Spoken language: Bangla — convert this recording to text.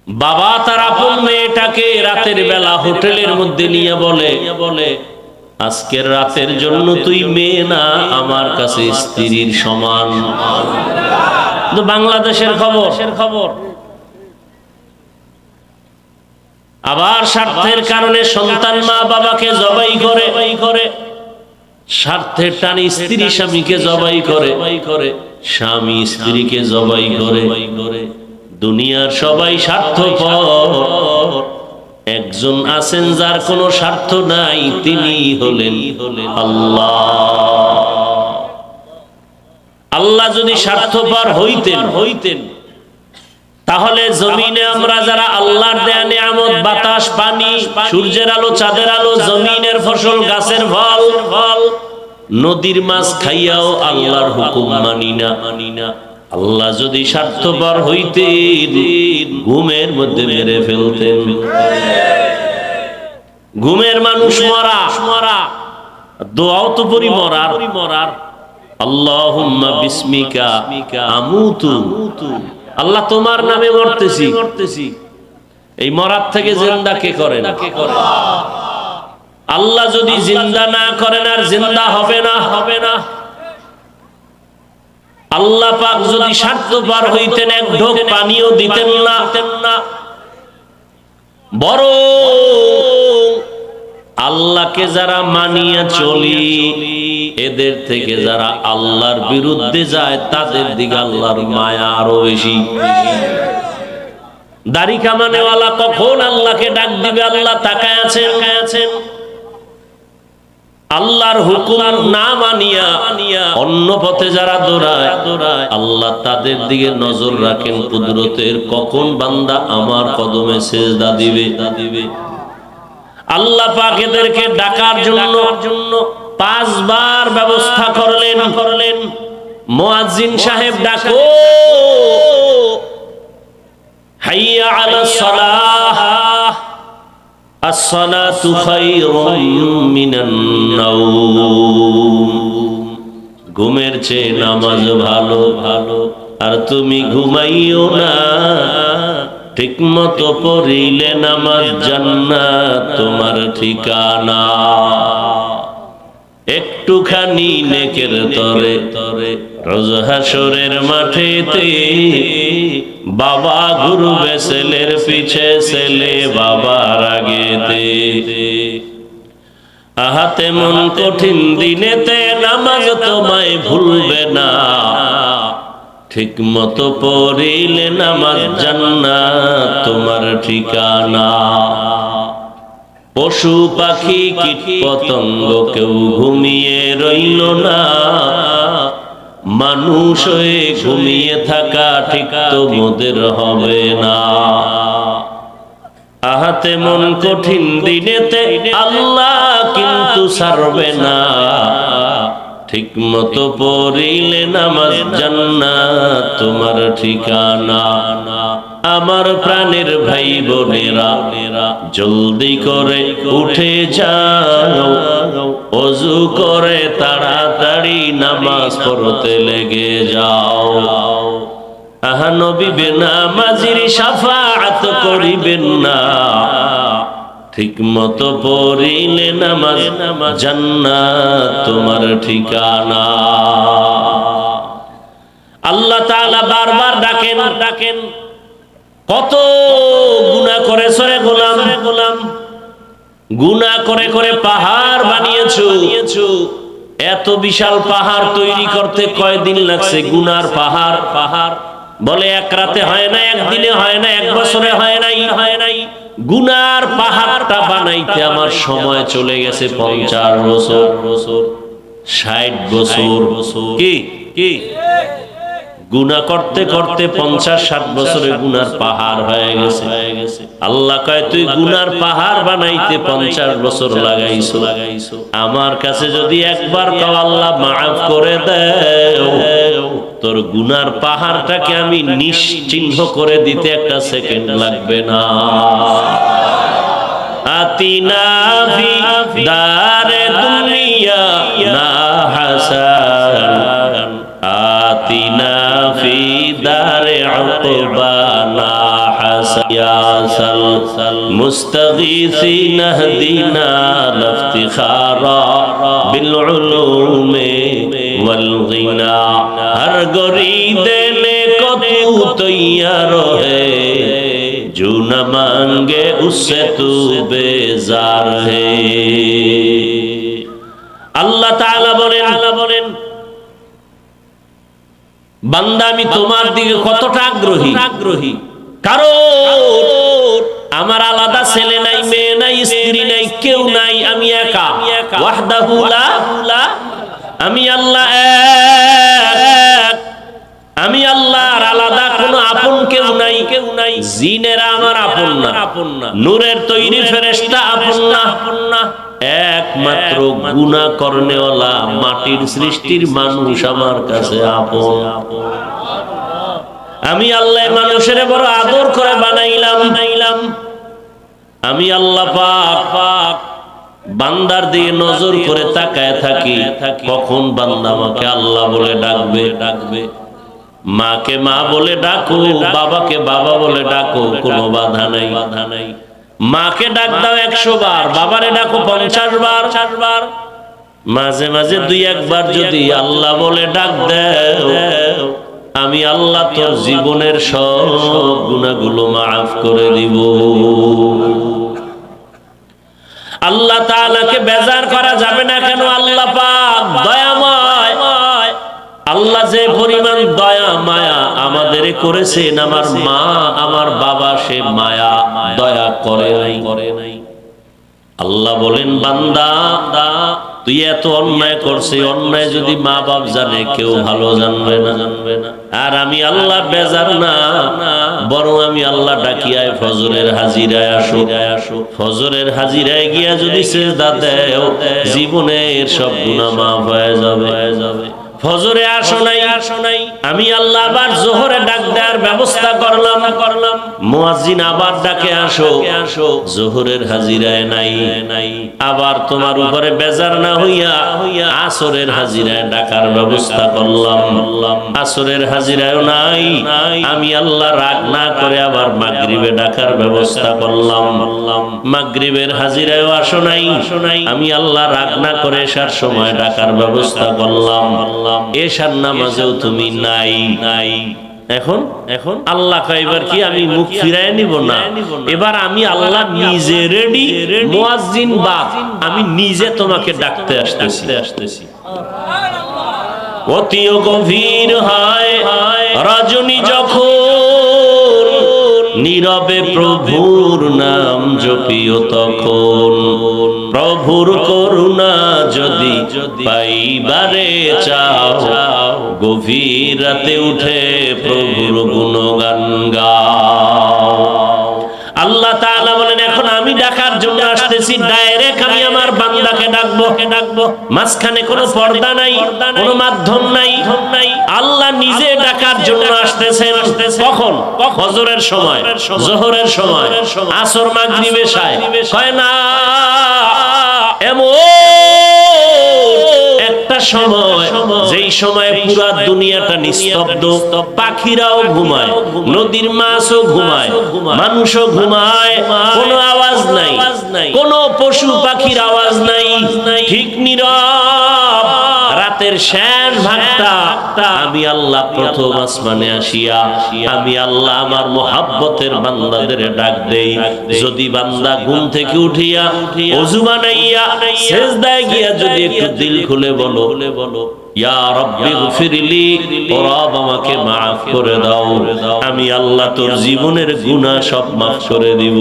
বাবা তার আপন মেয়েটাকে রাতের বেলা হোটেলের মধ্যে নিয়ে বলে আজকের রাতের জন্য তুই মেয়ে না, আমার কাছে স্ত্রীর সমান। তো বাংলাদেশের খবর। আবার স্বার্থের কারণে সন্তান মা বাবাকে জবাই করে, স্বার্থের টানে স্ত্রী স্বামীকে জবাই করে, স্বামী স্ত্রীকে জবাই করে। দুনিয়ার সবাই স্বার্থপর, একজন আছেন যার কোনো স্বার্থ নাই, তিনি হলেন আল্লাহ। আল্লাহ যদি স্বার্থপর হইতেন তাহলে জমিনে আমরা যারা আল্লাহর দেয়া নিয়ামত, বাতাস, পানি, সূর্যের আলো, চাঁদের আলো, জমিনের ফসল, গাছের ফল, নদীর মাছ খাইয়াও আল্লাহর হুকুম মানি না। আল্লাহ যদি স্বার্থপর হইতেন ঘুমের মধ্যে মেরে ফেলতেন। ঘুমের মানুষ মরা, দোয়াও তো পড়ি মরার। আল্লাহুম্মা বিসমিকা আমুতু, আল্লাহ তোমার নামে মরতেছি। এই মরার থেকে জিন্দা কে করেন? আল্লাহ যদি জিন্দা না করেন আর জিন্দা হবে না। আল্লাহ পাক যদি স্বার্থপর হইতেন এক ঢোক পানিও দিতেন না। বড় আল্লাহকে যারা মানিয়া চলি, এদের থেকে যারা আল্লাহর বিরুদ্ধে যায় তাদের দিকে আল্লাহর মায়া আরো বেশি। দাড়ি কামানেওয়ালা কখন আল্লাহকে ডাক দিবে আল্লাহ তাকায় আছেন। আল্লাহর হুকুম না মানিয়া অন্য পথে যারা দৌড়ায় আল্লাহ তাদের দিকে নজর রাখেন কুদরতের, কখন বান্দা আমার কদমে সেজদা দিবে। আল্লাহ পাক এদেরকে ডাকার জন্য 5 বার ব্যবস্থা করলেন। মুয়াজ্জিন সাহেব ডাকো, হাইয়া আলাস সালাহ, আসসালাতু খায়রুম মিনান নাওম। ঘুমের চেয়ে নামাজ ভালো, আর তুমি ঘুমাইও না। ঠিক মতো পড়িলে নামাজ জান্নাত তোমার ঠিকানা। একটুখানি নেকের তরে রোজ হাসরের মাঠেতে বাবা ঘুরবে ছেলের পিছে, ছেলে বাবার আগেতে। আহাতে মন কঠিন দিনেতে নামাজ তোমায় ভুলবে না। ঠিক মতো পড়িলে নামাজ জান্নাত তোমার ঠিকানা। পশু পাখি কীট পতঙ্গ কেউ ঘুমিয়ে রইল না। মানুষ হয়ে ঘুমিয়ে থাকা ঠিক তোমাদের হবে না। আহাতে মন কঠিন দিনেতে আল্লাহ কিন্তু ছাড়বে না। ঠিক মতো পড়িলে নামাজ জান্নাত তোমার ঠিকানা। আমার প্রাণের ভাই বোনেরা জলদি করে উঠে যাও, ওযু করে তাড়াতাড়ি নামাজ পড়তে লেগে যাও। আহা নবী বেনামাজির শাফাআত করিবেন না। ঠিক মতো পড়িলে নামাজ জান্নাত তোমার ঠিকানা। আল্লাহ তাআলা বারবার ডাকেন। কত গুনাহ করেছ রে গোলাম, গুনাহ করে পাহাড় বানিয়েছো। এত বিশাল পাহাড় তৈরি করতে কয়দিন লাগছে? গুনার পাহাড় বলে এক রাতে হয় না, একদিনে হয় না, এক বছরে হয় নাই। গুনার পাহাড়টা বানাইতে আমার সময় চলে গেছে 50 বছর, 60 বছর। কি গুনাহ করতে 50-60 বছরে গুনার পাহাড় হয়ে গেছে। আল্লাহ কয় তুই গুনার পাহাড় বানাইতে 50 বছর লাগাইছো। আমার কাছে যদি একবার কও আল্লাহ মাফ করে দাও, তোর গুনার পাহাড়টাকে আমি নিশ্চিহ্ন করে দিতে 1 সেকেন্ড লাগবে না। আতিনা ফি দারে দুনিয়া না হাসান, আতিনা ফি دار عقبانا حسن مستغيثين اهدنا الافتخارا بالعلوم والغنا ہر گری دینے کو تو تیار ہے جو نہ مانگے اس سے تو بیزار ہے আল্লাহ তাআলা বলেন বান্দা আমি তোমার দিকে কতটা আগ্রহী কারণ আমার আলাদা ছেলে নাই মেয়ে নাই স্ত্রী নাই কেউ নাই আমি একা ওয়াহদাহু লা আমি আল্লাহ এক আমি আল্লাহর আলাদা কোনো আপন কেউ নাই জিনেরা আমার আপন না নূরের তৈরি ফেরেশতা আপন না একমাত্র গুনাহ করনেওয়ালা মাটির সৃষ্টির মানুষ আমার কাছে আপন আমি আল্লাহ মানুষের বড় আদর করে বানাইলাম আমি আল্লাহ পাক বান্দার দিকে নজর করে তাকায় থাকি কখন বান্দা আমাকে আল্লাহ বলে ডাকবে মাকে মা বলে ডাকো বাবাকে বাবা বলে ডাকো কোনো বাধা নাই মাকে ডাক দাও 100 বার বাবারে ডাকো 50 বার মাঝে মাঝে 2-1 বার যদি আল্লাহ বলে ডাক দাও আমি আল্লাহ তোর জীবনের সব গুনাহগুলো মাফ করে দিব আল্লাহ তাআলাকে বেজার করা যাবে না কেন আল্লাহ পাক দয়াময় আল্লাহ যে পরিমাণ দয়া মায়া আমাদের করেছেন আমার মা আমার বাবা সে মায়া দয়া করে নাই আল্লাহ বলেন বান্দা তুই এত অন্যায় করছিস অন্যায় যদি মা বাপ জানে কেউ ভালো জানবে না আর আমি আল্লাহ বেজার না বরং আমি আল্লাহ ডাকিয়ায় ফজরের হাজিরায় আসো ফজরের হাজিরায় গিয়া যদি সিজদা দেও জীবনের সব গুনাহ মাফ হয়ে যাবে ফজরে আসো নাই আমি আল্লাহ আবার জোহরে ডাক দেওয়ার ব্যবস্থা করলাম মুয়াজ্জিন আবার ডাকে আসো জোহরের হাজিরায় নাই আবার তোমার উপরে বেজার না হইয়া আসরের হাজিরায় ডাকার ব্যবস্থা করলাম আসরের হাজিরায়ও নাই আমি আল্লাহ রাগ না করে আবার মাগরিবে ডাকার ব্যবস্থা করলাম মাগরিবের হাজিরায়ও আসো নাই আমি আল্লাহ রাগ না করে এশার সময় ডাকার ব্যবস্থা করলাম এশার নামাজেও তুমি নাই এখন আল্লাহ কইবার কি আমি মুখ ফিরায় নিব না এবার আমি আল্লাহ নিজে রেডি মুয়াজ্জিন বাপ আমি নিজে তোমাকে ডাকতে আসতেছি অতিও গভীর হয় রজনী যখন নীরবে প্রভুর নাম জপিও তখন প্রভুর করুণা যদি পাইবারে চাও গভীর রাতে উঠে প্রভুর গুণগান গাও আল্লাহ তাআলা বলেন এখন আমি ডাকার জন্য আসতেছি ডাইরেক্ট আমি আমার বান্দাকে ডাকবো মাঝখানে কোনো পর্দা নাই কোনো মাধ্যম নাই আল্লাহ নিজে ডাকার জন্য আসতেছেন কখন ফজরের সময় যোহরের সময় আসর মাগরিব এশায় কয় না এমন একটা সময় যেই সময় পুরো দুনিয়াটা নিস্তব্ধ পাখিরাও ঘুমায় নদীর মাছও ঘুমায় মানুষও ঘুমায় কোনো আওয়াজ নাই কোনো পশু পাখির আওয়াজ নাই ঠিক নীরব রাতের শেষ ভাগটা আমি আল্লাহ প্রথম আসমানে আসিয়া আমি আল্লাহ আমার মুহাব্বতের বান্দাদের ডাক দেই যদি বান্দা ঘুম থেকে উঠিয়া ওযু বানাইয়া সিজদায় গিয়া যদি একটু দিল খুলে বলো ইয়া রাব্বি গফিরলি ও রব আমাকে maaf করে দাও আমি আল্লাহ তোর জীবনের গুনাহ সব maaf করে দিব